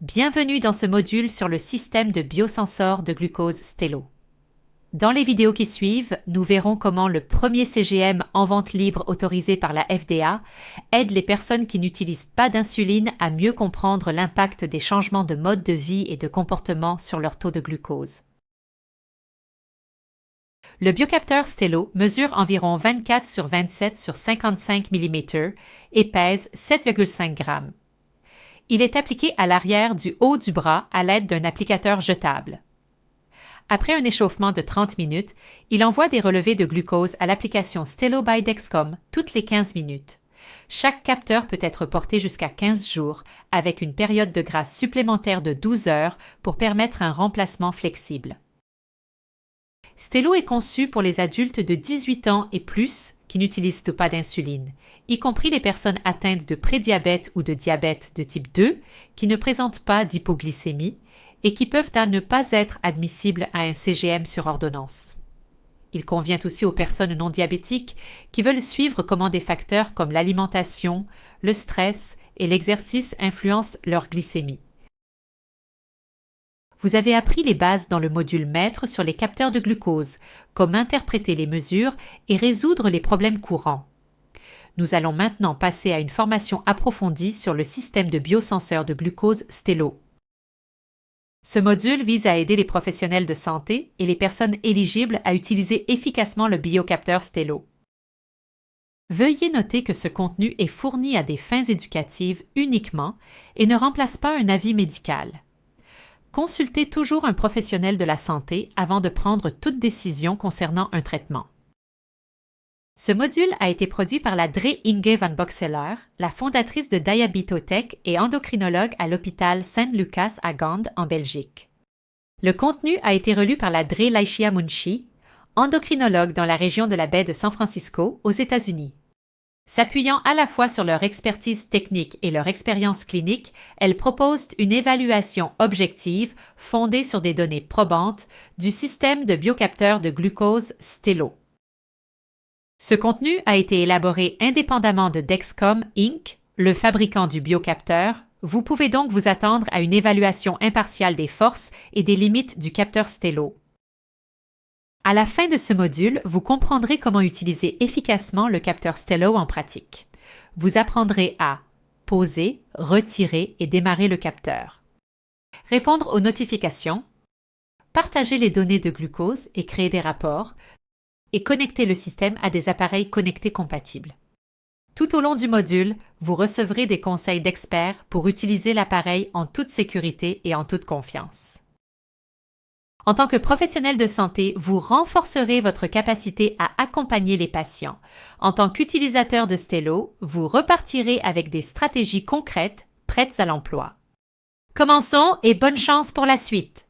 Bienvenue dans ce module sur le système de biosensor de glucose Stelo. Dans les vidéos qui suivent, nous verrons comment le premier CGM en vente libre autorisé par la FDA aide les personnes qui n'utilisent pas d'insuline à mieux comprendre l'impact des changements de mode de vie et de comportement sur leur taux de glucose. Le biocapteur Stelo mesure environ 24 sur 27 sur 55 mm et pèse 7,5 g. Il est appliqué à l'arrière du haut du bras à l'aide d'un applicateur jetable. Après un échauffement de 30 minutes, il envoie des relevés de glucose à l'application Stelo by Dexcom toutes les 15 minutes. Chaque capteur peut être porté jusqu'à 15 jours, avec une période de grâce supplémentaire de 12 heures pour permettre un remplacement flexible. Stelo est conçu pour les adultes de 18 ans et plus qui n'utilisent pas d'insuline, y compris les personnes atteintes de prédiabète ou de diabète de type 2 qui ne présentent pas d'hypoglycémie et qui peuvent ne pas être admissibles à un CGM sur ordonnance. Il convient aussi aux personnes non diabétiques qui veulent suivre comment des facteurs comme l'alimentation, le stress et l'exercice influencent leur glycémie. Vous avez appris les bases dans le module maître sur les capteurs de glucose, comme interpréter les mesures et résoudre les problèmes courants. Nous allons maintenant passer à une formation approfondie sur le système de biosenseur de glucose Stelo. Ce module vise à aider les professionnels de santé et les personnes éligibles à utiliser efficacement le biocapteur Stelo. Veuillez noter que ce contenu est fourni à des fins éducatives uniquement et ne remplace pas un avis médical. Consultez toujours un professionnel de la santé avant de prendre toute décision concernant un traitement. Ce module a été produit par la Dre Inge van Boxeler, la fondatrice de Diabetotech et endocrinologue à l'hôpital Saint Lucas à Gand en Belgique. Le contenu a été relu par la Dre Laishia Munshi, endocrinologue dans la région de la baie de San Francisco aux États-Unis. S'appuyant à la fois sur leur expertise technique et leur expérience clinique, elles proposent une évaluation objective fondée sur des données probantes du système de biocapteur de glucose Stelo. Ce contenu a été élaboré indépendamment de Dexcom Inc., le fabricant du biocapteur. Vous pouvez donc vous attendre à une évaluation impartiale des forces et des limites du capteur Stelo. À la fin de ce module, vous comprendrez comment utiliser efficacement le capteur Stelo en pratique. Vous apprendrez à poser, retirer et démarrer le capteur, répondre aux notifications, partager les données de glucose et créer des rapports, et connecter le système à des appareils connectés compatibles. Tout au long du module, vous recevrez des conseils d'experts pour utiliser l'appareil en toute sécurité et en toute confiance. En tant que professionnel de santé, vous renforcerez votre capacité à accompagner les patients. En tant qu'utilisateur de Stelo, vous repartirez avec des stratégies concrètes prêtes à l'emploi. Commençons et bonne chance pour la suite!